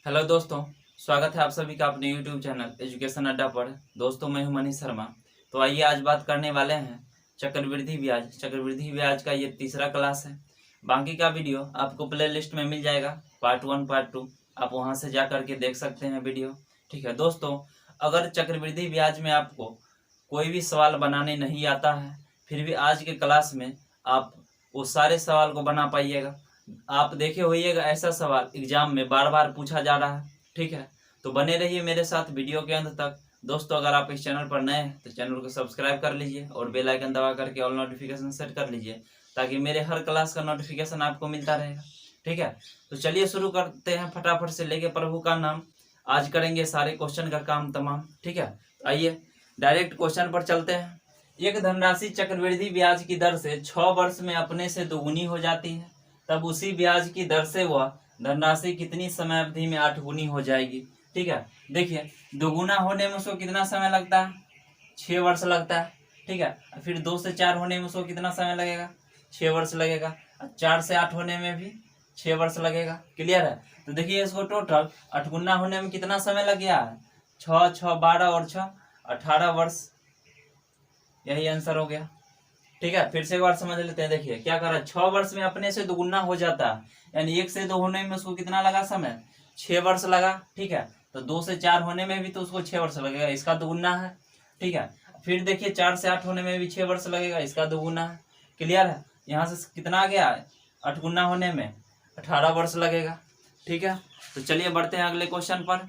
Hello दोस्तों, स्वागत है आप सभी का अपने यूट्यूब चैनल एजुकेशन अड्डा पर। दोस्तों, मैं हूं मनीष शर्मा। तो आइए आज बात करने वाले हैं चक्रवृद्धि ब्याज। चक्रवृद्धि ब्याज का ये तीसरा क्लास है। बाकी का वीडियो आपको प्ले लिस्ट में मिल जाएगा, पार्ट 1 पार्ट 2। आप वहां से जा करके देख सकते हैं वीडियो। ठीक है दोस्तों, अगर चक्रवृद्धि ब्याज में आपको कोई भी सवाल बनाने नहीं आता है, फिर भी आज के क्लास में आप वो सारे सवाल को बना पाइएगा। आप देखे होइएगा ऐसा सवाल एग्जाम में बार बार पूछा जा रहा है। ठीक है, तो बने रहिए मेरे साथ वीडियो के अंत तक। दोस्तों, अगर आप इस चैनल पर नए हैं तो चैनल को सब्सक्राइब कर लीजिए और बेल आइकन दबा करके ऑल नोटिफिकेशन सेट कर लीजिए, ताकि मेरे हर क्लास का नोटिफिकेशन आपको मिलता रहेगा। ठीक है, तो चलिए शुरू करते हैं फटाफट से। लेके प्रभु का नाम, आज करेंगे सारे क्वेश्चन का काम तमाम। ठीक है, तो आइए डायरेक्ट क्वेश्चन पर चलते हैं। एक धनराशि चक्रवृद्धि ब्याज की दर से 6 वर्ष में अपने से दोगुनी हो जाती है, तब उसी ब्याज की दर से वह धनराशि कितनी समय अवधि में 8 गुनी हो जाएगी। ठीक है, देखिए दोगुना होने में उसको कितना समय लगता है, 6 वर्ष लगता है। ठीक है, फिर 2 से 4 होने में उसको कितना समय लगेगा, 6 वर्ष लगेगा। 4 से 8 होने में भी 6 वर्ष लगेगा। क्लियर है? तो देखिए इसको टोटल 8 गुना होने में कितना समय लग गया है, 6 6 12 और 6 18 वर्ष। यही आंसर हो गया। ठीक है, फिर से एक बार समझ लेते हैं। देखिए क्या कर रहा है, 6 वर्ष में अपने से दोगुना हो जाता है, यानी 1 से 2 होने में उसको कितना लगा समय, 6 वर्ष लगा। ठीक है, तो 2 से 4 होने में भी तो उसको 6 वर्ष लगेगा, इसका दोगुना है। ठीक है, फिर देखिए 4 से 8 होने में भी 6 वर्ष लगेगा, इसका दोगुना है। क्लियर है? यहाँ से कितना आ गया, 8 गुना होने में 18 वर्ष लगेगा। ठीक है, तो चलिए बढ़ते हैं अगले क्वेश्चन पर।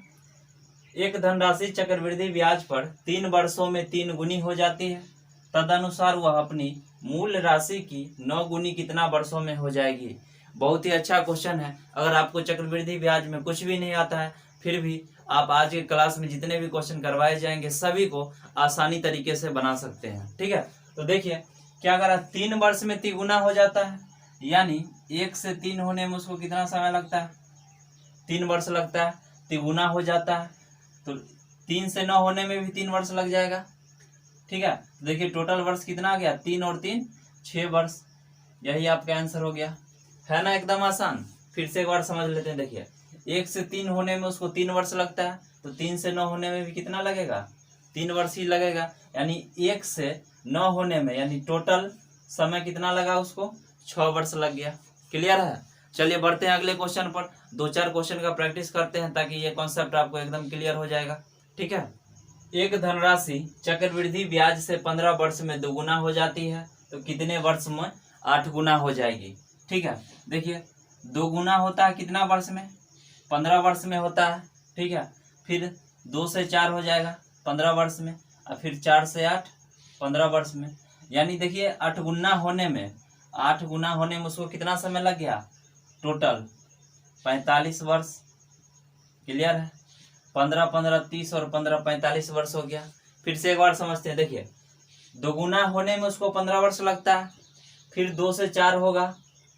एक धनराशि चक्रवृद्धि ब्याज पर 3 वर्षों में 3 गुनी हो जाती है, तदनुसार वह अपनी मूल राशि की 9 गुनी कितना वर्षों में हो जाएगी। बहुत ही अच्छा क्वेश्चन है। अगर आपको चक्रवृद्धि ब्याज में कुछ भी नहीं आता है, फिर भी आप आज के क्लास में जितने भी क्वेश्चन करवाए जाएंगे सभी को आसानी तरीके से बना सकते हैं। ठीक है, तो देखिए क्या करा, 3 वर्ष में तिगुना हो जाता है, यानी 1 से 3 होने में उसको कितना समय लगता है, 3 वर्ष लगता है। तिगुना हो जाता है तो 3 से 9 होने में भी 3 वर्ष लग जाएगा। ठीक है, तो देखिए टोटल वर्ष कितना आ गया, 3 और 3 6 वर्ष। यही आपका आंसर हो गया, है ना? एकदम आसान। फिर से एक बार समझ लेते हैं। देखिए 1 से 3 होने में उसको 3 वर्ष लगता है, तो 3 से 9 होने में भी कितना लगेगा, 3 वर्ष ही लगेगा। यानी 1 से 9 होने में यानी टोटल समय कितना लगा उसको, 6 वर्ष लग गया। क्लियर है? चलिए बढ़ते हैं अगले क्वेश्चन पर। 2-4 क्वेश्चन का प्रैक्टिस करते हैं ताकि ये कॉन्सेप्ट आपको एकदम क्लियर हो जाएगा। ठीक है, एक धनराशि चक्रवृद्धि ब्याज से 15 वर्ष में दोगुना हो जाती है, तो कितने वर्ष में 8 गुना हो जाएगी। ठीक है, देखिए 2 गुना होता है कितना वर्ष में, 15 वर्ष में होता है। ठीक है, फिर 2 से 4 हो जाएगा 15 वर्ष में, और फिर 4 से 8 15 वर्ष में। यानी देखिए 8 गुना होने में उसको कितना समय लग गया, टोटल 45 वर्ष। क्लियर है? 15 15 30 और 15 45 वर्ष हो गया। फिर से एक बार समझते हैं। देखिए दोगुना होने में उसको 15 वर्ष लगता है, फिर 2 से 4 होगा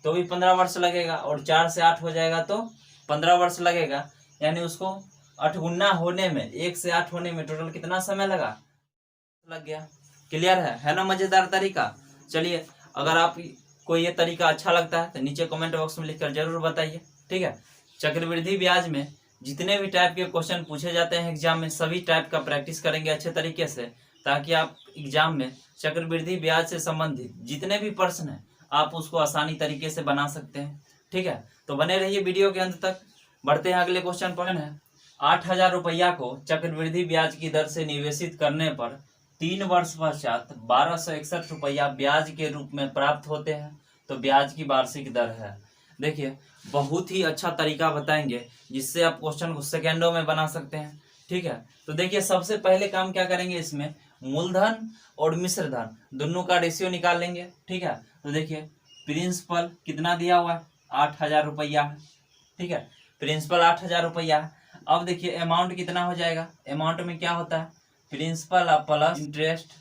तो भी 15 वर्ष लगेगा, और 4 से 8 हो जाएगा तो 15 वर्ष लगेगा। यानी उसको 8 गुना होने में, 1 से 8 होने में टोटल कितना समय लगा, लग गया। क्लियर है ना? मजेदार तरीका। चलिए, अगर आपको ये तरीका अच्छा लगता है तो नीचे कमेंट बॉक्स में लिखकर जरूर बताइए। ठीक है, चक्रवृद्धि ब्याज में जितने भी टाइप के क्वेश्चन पूछे जाते हैं एग्जाम में, सभी टाइप का प्रैक्टिस करेंगे अच्छे तरीके से, ताकि आप एग्जाम में चक्रवृद्धि ब्याज से संबंधित जितने भी प्रश्न हैं आप उसको आसानी तरीके से बना सकते हैं। ठीक है, तो बने रहिए वीडियो के अंत तक। बढ़ते हैं अगले क्वेश्चन पर। है 8,000 रुपया को चक्रवृद्धि ब्याज की दर से निवेशित करने पर 3 वर्ष पश्चात 1261 रुपया ब्याज के रूप में प्राप्त होते हैं, तो ब्याज की वार्षिक दर है। देखिए बहुत ही अच्छा तरीका बताएंगे जिससे आप क्वेश्चन को सेकेंडों में बना सकते हैं। ठीक है, तो देखिए सबसे पहले काम क्या करेंगे, इसमें मूलधन और मिश्र धन दोनों का रेशियो निकाल लेंगे। ठीक है, तो देखिए प्रिंसिपल कितना दिया हुआ है, 8,000 रुपया। ठीक है, प्रिंसिपल 8,000 रुपया। अब देखिए अमाउंट कितना हो जाएगा, अमाउंट में क्या होता है, प्रिंसिपल प्लस इंटरेस्ट।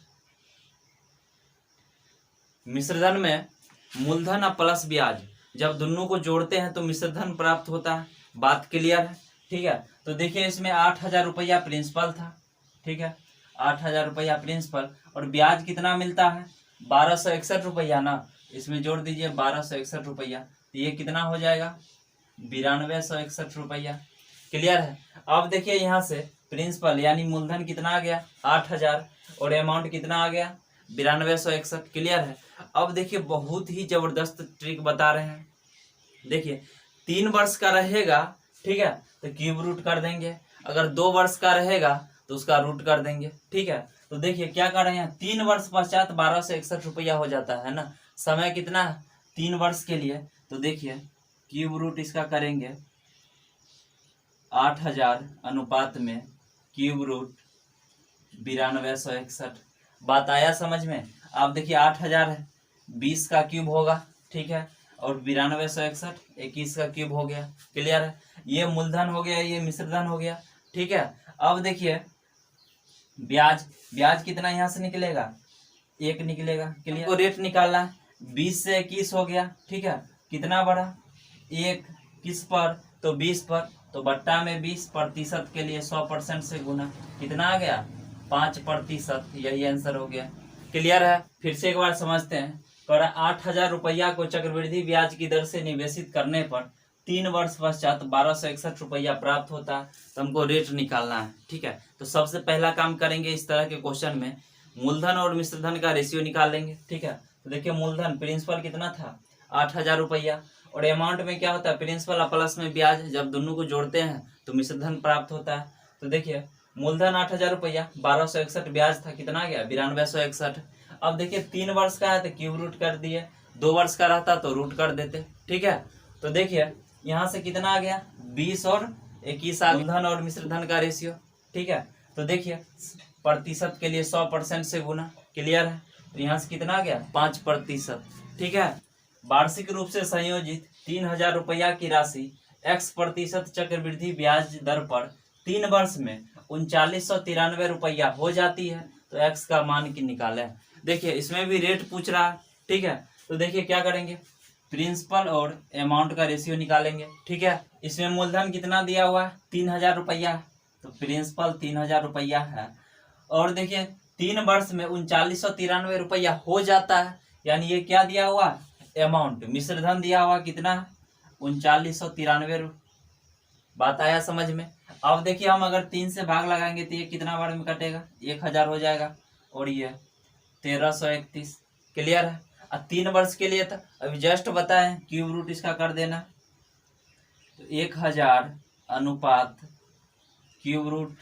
मिश्रधन में मूलधन प्लस ब्याज, जब दोनों को जोड़ते हैं तो मिश्रधन प्राप्त होता है। बात क्लियर है? ठीक है, तो देखिए इसमें 8,000 रुपया प्रिंसिपल था। ठीक है, 8,000 रुपया प्रिंसिपल, और ब्याज कितना मिलता है, 1261 रुपया ना, इसमें जोड़ दीजिए 1261 रुपया, तो ये कितना हो जाएगा, 9261 रुपया। क्लियर है। अब देखिए यहाँ से प्रिंसिपल यानी मूलधन कितना आ गया 8000 और अमाउंट कितना आ गया 9261। क्लियर है। अब देखिए बहुत ही जबरदस्त ट्रिक बता रहे हैं। देखिए 3 वर्ष का रहेगा, ठीक है, तो क्यूब रूट कर देंगे। अगर 2 वर्ष का रहेगा तो उसका रूट कर देंगे, ठीक है। तो देखिए क्या कर रहे हैं, 3 वर्ष पश्चात 1261 रुपया हो जाता है ना। समय कितना 3 वर्ष के लिए। तो देखिए क्यूब रूट इसका करेंगे 8000 अनुपात में क्यूब रूट 9261। बात आया समझ में। आप देखिए 8000 है, 20 का क्यूब होगा, ठीक है, और 9261 21 का क्यूब हो गया। क्लियर है। ये मूलधन हो गया, ये मिश्रधन हो गया, ठीक है। अब देखिए ब्याज, ब्याज कितना यहाँ से निकलेगा 1 निकलेगा। क्लियर। तो रेट निकालना है, 20 से 21 हो गया, ठीक है, कितना बढ़ा 1 किस पर तो 20 पर, तो बट्टा में 20% के लिए 100% से गुना कितना आ गया 5%। यही आंसर हो गया। क्लियर है। फिर से एक बार समझते हैं। पर 8000 रुपया को चक्रवृद्धि ब्याज की दर से निवेशित करने पर 3 वर्ष पश्चात 1261 रुपया प्राप्त होता है। तो हमको रेट निकालना है, ठीक है। तो सबसे पहला काम करेंगे इस तरह के क्वेश्चन में मूलधन और मिश्रधन का रेशियो निकाल लेंगे, ठीक है। तो देखिए मूलधन प्रिंसिपल कितना था 8000 रुपया और अमाउंट में क्या होता है प्रिंसिपल प्लस में ब्याज, जब दोनों को जोड़ते हैं तो मिश्रधन प्राप्त होता है। तो देखिए मूलधन 8000 रुपया, 1261 ब्याज था, कितना आ गया 9261। अब देखिए 3 वर्ष का है तो क्यूब रूट कर दिए, 2 वर्ष का रहता तो रूट कर देते, ठीक है। तो देखिए यहाँ से कितना आ गया 20 और 21 आ गया मूलधन और मिश्रधन का रेशियो, ठीक है। तो देखिए प्रतिशत के लिए 100% से गुना। क्लियर है। तो यहाँ से कितना आ गया 5%, ठीक है। वार्षिक रूप से संयोजित 3000 रुपया की राशि x% चक्रवृद्धि ब्याज दर पर 3 वर्ष में 3993 रुपया हो जाती है। तो x का मान की निकाले। देखिए इसमें भी रेट पूछ रहा है, ठीक है। तो देखिए क्या करेंगे प्रिंसिपल और अमाउंट का रेशियो निकालेंगे, ठीक है। इसमें मूलधन कितना दिया हुआ है 3000 रुपया, तो प्रिंसिपल 3000 रुपया है। और देखिए 3 वर्ष में 3993 रुपया हो जाता है, यानी ये क्या दिया हुआ अमाउंट, मिश्रधन दिया हुआ कितना 3993। बात आया समझ में। अब देखिए हम अगर 3 से भाग लगाएंगे तो ये कितना बार में कटेगा 1000 हो जाएगा और ये 1331। क्लियर है। अब 3 वर्ष के लिए था, अभी जस्ट बताएं क्यूब रूट इसका कर देना। तो 1000 अनुपात क्यूब रूट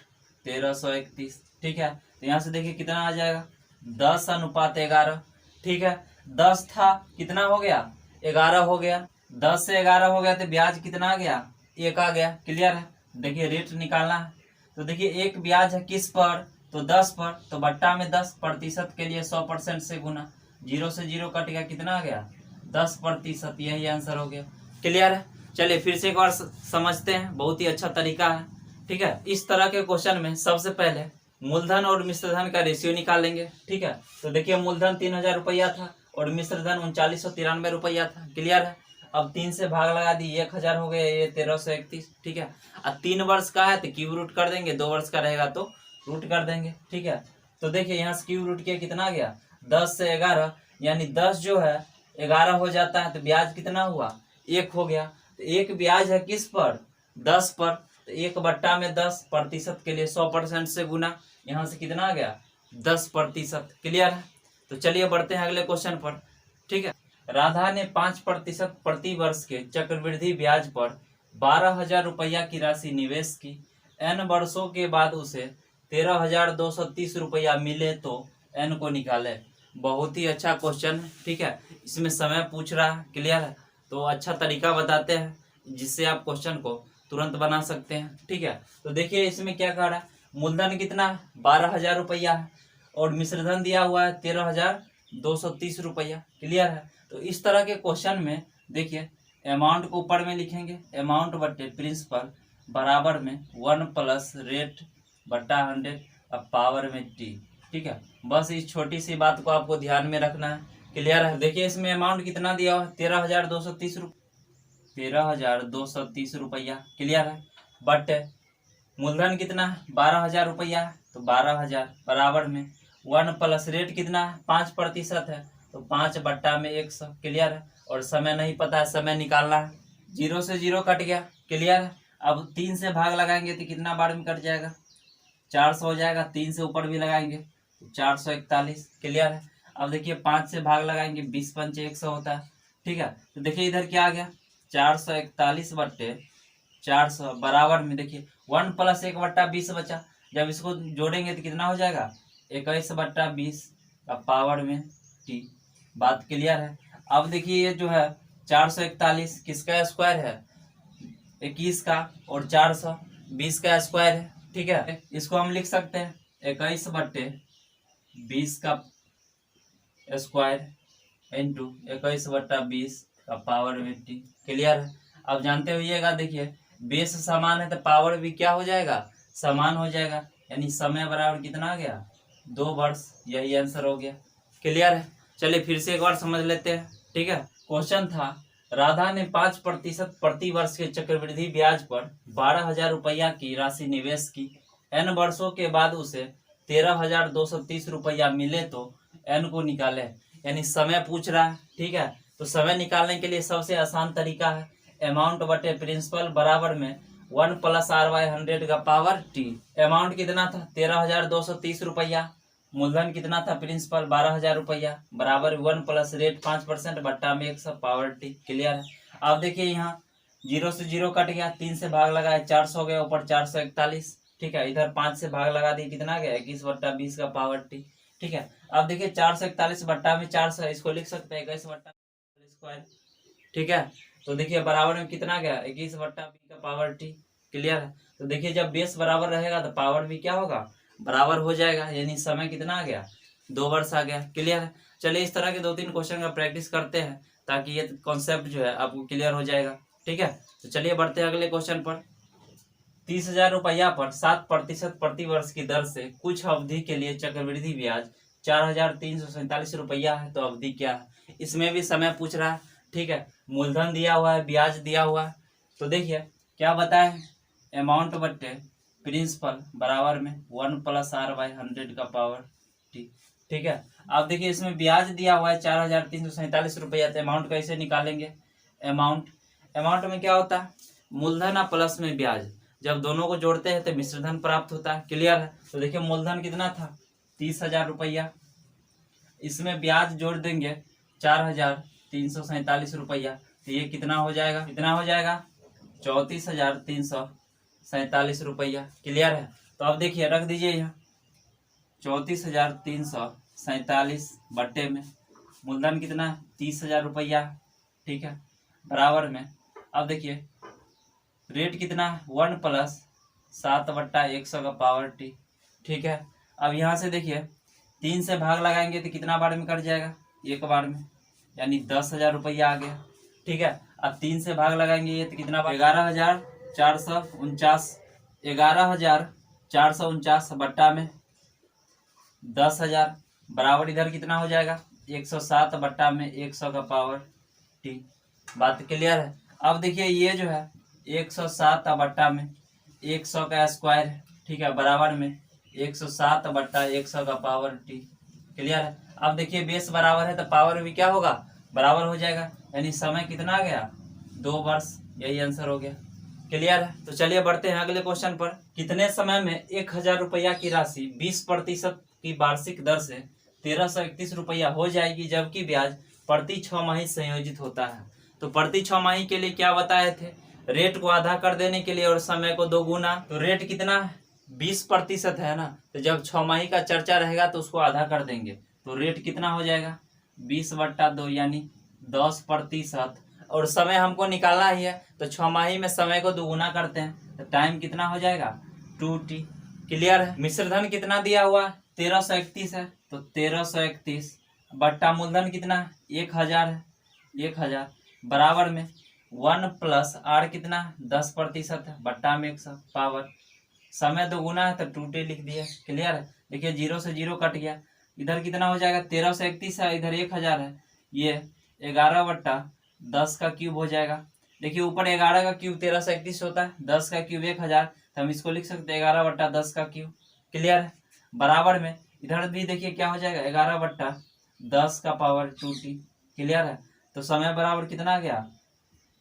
1331, ठीक है। तो यहाँ से देखिए कितना आ जाएगा 10 अनुपात 11, ठीक है। 10 था कितना हो गया 11 हो गया, 10 से 11 हो गया तो ब्याज कितना आ गया 1 आ गया। क्लियर है। देखिए रेट निकालना है। तो देखिए एक ब्याज है किस पर तो 10 पर, तो बट्टा में 10% के लिए 100% से गुना, 0 से 0 कट गया, कितना आ गया 10%। यही आंसर हो गया। क्लियर है। चलिए फिर से एक बार समझते हैं, बहुत ही अच्छा तरीका है, ठीक है। इस तरह के क्वेश्चन में सबसे पहले मूलधन और मिश्रधन का रेशियो निकाल लेंगे, ठीक है। तो देखिए मूलधन 3000 रुपया था और मिश्रधन 3993 रुपया था। क्लियर है। अब 3 से भाग लगा दी 1000 हो गया, ये 1331, ठीक है। अब 3 वर्ष का है तो क्यूब रूट कर देंगे, 2 वर्ष का रहेगा तो रूट कर देंगे, ठीक है। तो देखिए यहाँ से क्यूब रूट किया कितना आ गया 10 से 11, यानी 10 जो है 11 हो जाता है, तो ब्याज कितना हुआ 1 हो गया। तो एक ब्याज है किस पर 10 पर, तो 1 बट्टा में 10% के लिए 100% से गुना, यहाँ से कितना आ गया 10%। क्लियर है। तो चलिए बढ़ते हैं अगले क्वेश्चन पर, ठीक है। राधा ने 5% प्रति वर्ष के चक्रवृद्धि ब्याज पर 12,000 रुपया की राशि निवेश की। n वर्षों के बाद उसे 13,230 रुपया मिले तो n को निकाले। बहुत ही अच्छा क्वेश्चन है, ठीक है। इसमें समय पूछ रहा है। क्लियर है। तो अच्छा तरीका बताते हैं जिससे आप क्वेश्चन को तुरंत बना सकते हैं, ठीक है। तो देखिए इसमें क्या कह रहा है, मूलधन कितना 12,000 रुपया है और मिश्रधन दिया हुआ है 13,230 रुपया। क्लियर है। तो इस तरह के क्वेश्चन में देखिए अमाउंट को ऊपर में लिखेंगे, अमाउंट बटे प्रिंसिपल बराबर में 1 प्लस रेट बट्टा 100 अब पावर में t, ठीक है। बस इस छोटी सी बात को आपको ध्यान में रखना है। क्लियर है। देखिए इसमें अमाउंट कितना दिया हुआ 13,230 रुपया। क्लियर है। बट मूलधन कितना 12,000 रुपया, तो 12,000 बराबर में 1 प्लस रेट कितना 5% है, तो 5 बट्टा में 100। क्लियर है। और समय नहीं पता है, समय निकालना है, 0 से 0 कट गया। क्लियर है। अब 3 से भाग लगाएंगे तो कितना बार में कट जाएगा, 400 हो जाएगा। 3 से ऊपर भी लगाएंगे तो 441। क्लियर है। अब देखिए 5 से भाग लगाएंगे, 20 पंचे 100 होता है। ठीक है, तो देखिए इधर क्या आ गया, 441 बट्टे 400 बराबर में देखिए 1 + 1 बट्टा 20 बचा। जब इसको जोड़ेंगे तो कितना हो जाएगा, 21 बट्टा 20 का पावर में टी। बात क्लियर है। अब देखिए ये जो है 441 किसका स्क्वायर है, 21 का, और 420 का स्क्वायर है। ठीक है, इसको हम लिख सकते हैं 21 बट्टे 20 का स्क्वायर इंटू 21 बट्टा 20 का पावर में टी। क्लियर है। अब जानते हुइएगा, देखिए बेस समान है तो पावर भी क्या हो जाएगा, समान हो जाएगा। यानी समय बराबर कितना आ गया, 2 वर्ष। यही आंसर हो गया। क्लियर है। चलिए फिर से एक बार समझ लेते हैं। ठीक है, क्वेश्चन था राधा ने 5% प्रति वर्ष के चक्रवृद्धि ब्याज पर 12,000 रुपया की राशि निवेश की। n वर्षों के बाद उसे 13,230 रुपया मिले तो n को निकाले। यानी समय पूछ रहा है। ठीक है, तो समय निकालने के लिए सबसे आसान तरीका है अमाउंट बटे प्रिंसिपल बराबर में 1 + r/100 का पावर टी। अमाउंट कितना था, 13,230 रुपया। मूलधन कितना था, प्रिंसिपल 12,000 रुपया, बराबर 1 + रेट 5% बट्टा में 100 पावर टी। क्लियर है। अब देखिए यहाँ 0 से 0 कट गया, 3 से भाग लगाया 400 हो गया, ऊपर 441। ठीक है, इधर 5 से भाग लगा दिए, कितना गया, 21 बट्टा 20 का पावर टी। ठीक है, अब देखिए 441 बट्टा में 400, इसको लिख सकते हैं 21 बट्टा स्क्वायर। ठीक है, तो देखिए बराबर में कितना गया, 21 बट्टा 20 का पावर टी। क्लियर है। तो देखिए जब बेस बराबर रहेगा तो पावर भी क्या होगा, बराबर हो जाएगा। यानी समय कितना आ गया, 2 वर्ष आ गया। क्लियर है। चलिए इस तरह के 2-3 क्वेश्चन का प्रैक्टिस करते हैं ताकि ये कॉन्सेप्ट जो है आपको क्लियर हो जाएगा। ठीक है, तो चलिए बढ़ते हैं अगले क्वेश्चन पर। 30,000 रुपया पर 7% प्रति वर्ष की दर से कुछ अवधि के लिए चक्रवृद्धि ब्याज 4,347 रुपया है, तो अवधि क्या है। इसमें भी समय पूछ रहा है। ठीक है, मूलधन दिया हुआ है, ब्याज दिया हुआ है। तो देखिए क्या बताए, अमाउंट बट्टे प्रिंसिपल बराबर में 1 + r/100 का पावर टी। ठीक है, अब देखिए इसमें ब्याज दिया हुआ है 4,347 रुपया, तो अमाउंट कैसे निकालेंगे। अमाउंट में क्या होता है, मूलधन और प्लस में ब्याज, जब दोनों को जोड़ते हैं तो मिश्रधन प्राप्त होता है। क्लियर है। तो देखिए मूलधन कितना था, 30,000 रुपया, इसमें ब्याज जोड़ देंगे 4,347 रुपया, तो ये कितना हो जाएगा, 34,347 रुपया। क्लियर है। तो अब देखिए रख दीजिए यहाँ 34,347 बट्टे में मूलधन कितना है, 30,000 रुपया। ठीक है, बराबर में अब देखिए रेट कितना है, 1 + 7 बट्टा 100 का पावर टी। ठीक है, अब यहाँ से देखिए 3 से भाग लगाएंगे तो कितना बार में कट जाएगा, 1 बार में, यानी 10,000 रुपया आ गया। ठीक है, अब 3 से भाग लगाएंगे ये तो कितना बार, 11,449 बट्टा में 10,000 बराबर इधर कितना हो जाएगा, 107 बट्टा में 100 का पावर टी। बात क्लियर है। अब देखिए ये जो है 107 बट्टा में 100 का स्क्वायर है। ठीक है, बराबर में 107 बट्टा 100 का पावर टी। क्लियर है। अब देखिए बेस बराबर है तो पावर भी क्या होगा, बराबर हो जाएगा। यानी समय कितना आ गया, 2 वर्ष। यही आंसर हो गया। क्लियर है। तो चलिए बढ़ते हैं अगले क्वेश्चन पर। कितने समय में 1,000 रुपया की राशि 20% की वार्षिक दर से 1,331 रुपया हो जाएगी, जबकि ब्याज प्रति 6 माही संयोजित होता है। तो प्रति 6 माही के लिए क्या बताए थे, रेट को आधा कर देने के लिए और समय को 2 गुना। तो रेट कितना है, 20% है ना, तो जब 6 माही का चर्चा रहेगा तो उसको आधा कर देंगे, तो रेट कितना हो जाएगा, 20/2 यानी 10%। और समय हमको निकालना ही है, तो 6 माही में समय को 2 गुना करते हैं तो टाइम कितना हो जाएगा, 2t। क्लियर है। मिश्रधन कितना दिया हुआ, 1331 है, तो 1331 बट्टा मूलधन कितना, 1,000 है, 1,000 बराबर में 1 + r कितना 10% है, बट्टा में 100 पावर। समय 2 गुना है तो 2t लिख दिया। क्लियर है। देखिए 0 से 0 कट गया, इधर कितना हो जाएगा, 1331 है, इधर 1,000 है, ये 11/10 का क्यूब हो जाएगा। देखिए ऊपर 11 का क्यूब 1331 होता है, 10 का क्यूब 1,000, तो हम इसको लिख सकते हैं 11/10 का क्यूब। क्लियर है। बराबर में इधर भी देखिए क्या हो जाएगा, 11/10 का पावर 2t। क्लियर है। तो समय बराबर कितना आ गया,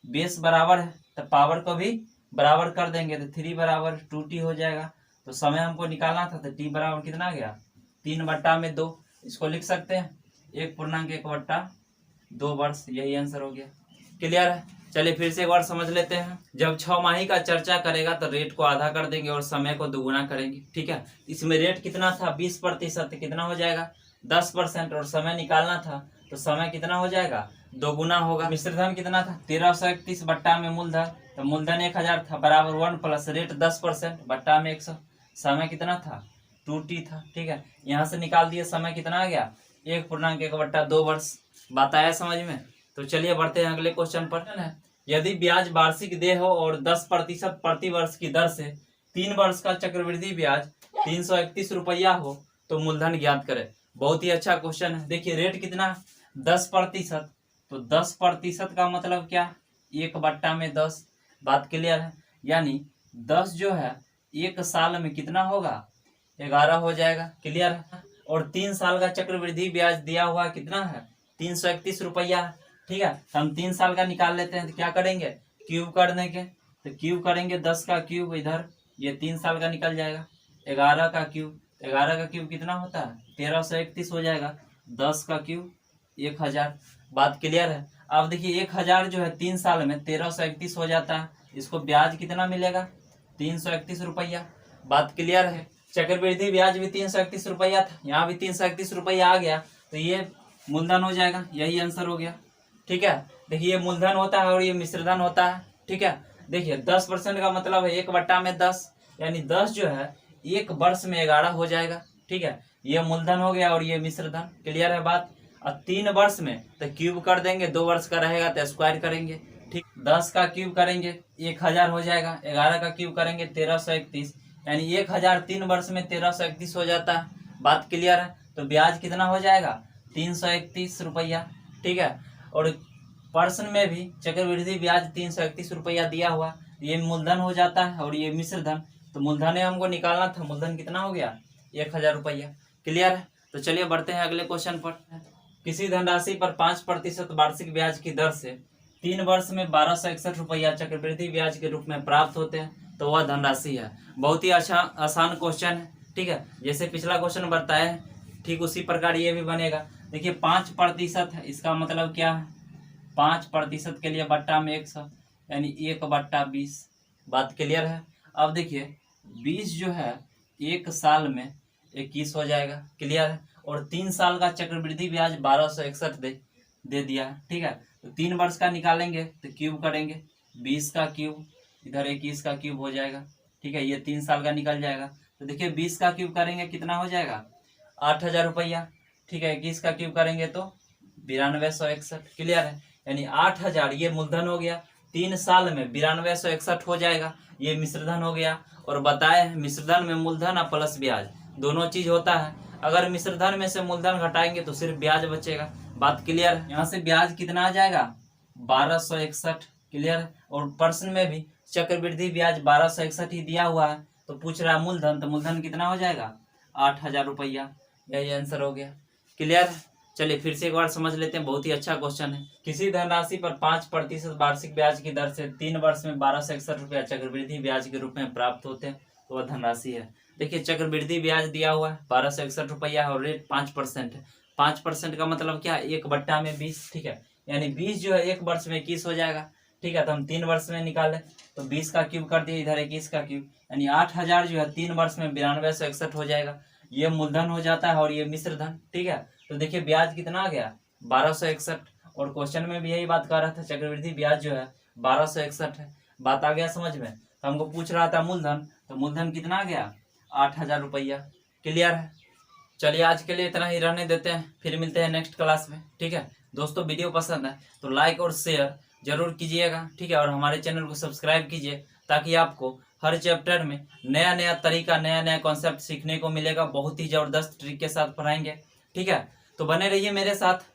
बेस बराबर है तो पावर को भी बराबर कर देंगे तो 3 बराबर 2t हो जाएगा। तो समय हमको निकालना था तो t बराबर कितना आ गया 3/2। इसको लिख सकते हैं 1.1/2 वर्ष, यही आंसर हो गया। क्लियर है। चलिए फिर से एक बार समझ लेते हैं। जब 6 माही का चर्चा करेगा तो रेट को आधा कर देंगे और समय को दुगुना करेंगे। ठीक है, इसमें रेट कितना था 20%, कितना हो जाएगा 10%, और समय निकालना था तो समय कितना हो जाएगा दोगुना होगा। मिश्रधन कितना था 1331 बट्टा में मूलधन, तो मूलधन 1000 था बराबर 1 प्लस रेट 10% बट्टा में 100, समय कितना था 2t था। ठीक है, यहाँ से निकाल दिए समय कितना आ गया 1.1/2 वर्ष। बात आया समझ में। तो चलिए बढ़ते हैं अगले क्वेश्चन पर। यदि ब्याज वार्षिक देय हो और 10% प्रति वर्ष की दर से 3 वर्ष का चक्रवृद्धि ब्याज 331 रुपया हो तो मूलधन ज्ञात करें। बहुत ही अच्छा क्वेश्चन है। देखिए रेट कितना 10%, तो 10% का मतलब क्या 1/10। बात क्लियर है। यानी 10 जो है 1 साल में कितना होगा 11 हो जाएगा। क्लियर है। और 3 साल का चक्रवृद्धि ब्याज दिया हुआ कितना है 331 रुपया। ठीक है, हम 3 साल का निकाल लेते हैं तो क्या करेंगे क्यूब कर देंगे, तो क्यूब करेंगे 10 का क्यूब इधर, ये 3 साल का निकल जाएगा 11 का क्यूब, 11 का क्यूब कितना होता है 1331 हो जाएगा, 10 का क्यूब 1000। बात क्लियर है। अब देखिए 1000 जो है 3 साल में 1331 हो जाता है, इसको ब्याज कितना मिलेगा 331 रुपया। बात क्लियर है। चक्रवृद्धि ब्याज भी 331 रुपया था, यहाँ भी 331 रुपया आ गया, तो ये मूलधन हो जाएगा, यही आंसर हो गया। ठीक है, देखिए ये मूलधन होता है और ये मिश्रधन होता है। ठीक है, देखिए 10% का मतलब है 1/10, यानी 10 जो है 1 वर्ष में 11 हो जाएगा। ठीक है, ये मूलधन हो गया और ये मिश्रधन। क्लियर है बात। और 3 वर्ष में तो क्यूब कर देंगे, 2 वर्ष का रहेगा तो स्क्वायर करेंगे। ठीक, 10 का क्यूब करेंगे 1000 हो जाएगा, 11 का क्यूब करेंगे 1331, यानी 1000 3 वर्ष में 1331 हो जाता है। बात क्लियर है। तो ब्याज कितना हो जाएगा 331 रुपया। ठीक है, और पर्सन में भी चक्रवृद्धि ब्याज 331 रुपया दिया हुआ, ये मूलधन हो जाता है और ये मिश्रधन। तो मूलधन हमको निकालना था, मूलधन कितना हो गया 1000 रुपया। क्लियर है। तो चलिए बढ़ते हैं अगले क्वेश्चन पर। किसी धनराशि पर 5% वार्षिक ब्याज की दर से 3 वर्ष में 1261 रुपया चक्रवृद्धि ब्याज के रूप में प्राप्त होते हैं तो वह धनराशि है। बहुत ही अच्छा आसान क्वेश्चन है। ठीक है, जैसे पिछला क्वेश्चन बताया है ठीक उसी प्रकार ये भी बनेगा। देखिए 5% है, इसका मतलब क्या है 5% के लिए बट्टा में 100, यानी 1/20। बात क्लियर है। अब देखिए 20 जो है 1 साल में 21 हो जाएगा। क्लियर है। और 3 साल का चक्रवृद्धि ब्याज 1261 दे दिया है। ठीक है, तो 3 वर्ष का निकालेंगे तो क्यूब करेंगे 20 का क्यूब इधर 21 का क्यूब हो जाएगा। ठीक है, ये 3 साल का निकल जाएगा। तो देखिए 20 का क्यूब करेंगे कितना हो जाएगा 8000 रुपया। ठीक है, 21 का क्यूब करेंगे तो 9261। क्लियर है। यानी 8000 ये मूलधन हो गया, 3 साल में 9261 हो जाएगा, ये मिश्रधन हो गया। और बताए मिश्रधन में मूलधन और प्लस ब्याज दोनों चीज होता है। अगर मिश्रधन में से मूलधन घटाएंगे तो सिर्फ ब्याज बचेगा। बात क्लियर है। यहाँ से ब्याज कितना आ जाएगा 1261। क्लियर है। और पर्सन में भी चक्रवृद्धि ब्याज 1261 ही दिया हुआ है, तो पूछ रहा है मूलधन, तो मूलधन कितना हो जाएगा 8000 रुपया, यही आंसर हो गया। क्लियर है। चलिए फिर से एक बार समझ लेते हैं, बहुत ही अच्छा क्वेश्चन है। किसी धनराशि पर 5% वार्षिक ब्याज की दर से 3 वर्ष में 1261 रुपया चक्रवृद्धि ब्याज के रूप में प्राप्त होते हैं तो वह धनराशि है। देखिए चक्रवृद्धि ब्याज दिया हुआ है 1261 रुपया और रेट 5% है। 5% का मतलब क्या है 1/20। ठीक है, यानी 20 जो है 1 वर्ष में 21 हो जाएगा। ठीक है, तो हम 3 वर्ष में निकाले तो 20 का क्यूब कर दिए इधर 21 का क्यूब, यानी 8000 जो है 3 वर्ष में 9261 हो जाएगा, ये मूलधन हो जाता है और ये मिश्रधन। ठीक है, तो देखिए ब्याज कितना आ गया 1261, और क्वेश्चन में भी यही बात कर रहा था चक्रवृद्धि ब्याज जो है 1261 है। बात आ गया समझ में। तो हमको पूछ रहा था मूलधन, तो मूलधन कितना आ गया 8000 रुपया। क्लियर है। चलिए आज के लिए इतना ही रहने देते हैं, फिर मिलते हैं नेक्स्ट क्लास में। ठीक है दोस्तों, वीडियो पसंद है तो लाइक और शेयर जरूर कीजिएगा। ठीक है, और हमारे चैनल को सब्सक्राइब कीजिए ताकि आपको हर चैप्टर में नया नया तरीका नया नया कॉन्सेप्ट सीखने को मिलेगा। बहुत ही ज़बरदस्त ट्रिक के साथ पढ़ाएंगे। ठीक है, तो बने रहिए मेरे साथ।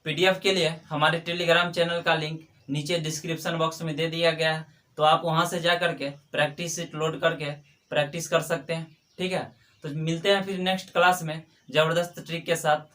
PDF के लिए हमारे टेलीग्राम चैनल का लिंक नीचे डिस्क्रिप्शन बॉक्स में दे दिया गया है, तो आप वहां से जा करके प्रैक्टिस शीट लोड करके प्रैक्टिस कर सकते हैं। ठीक है, तो मिलते हैं फिर नेक्स्ट क्लास में ज़बरदस्त ट्रिक के साथ।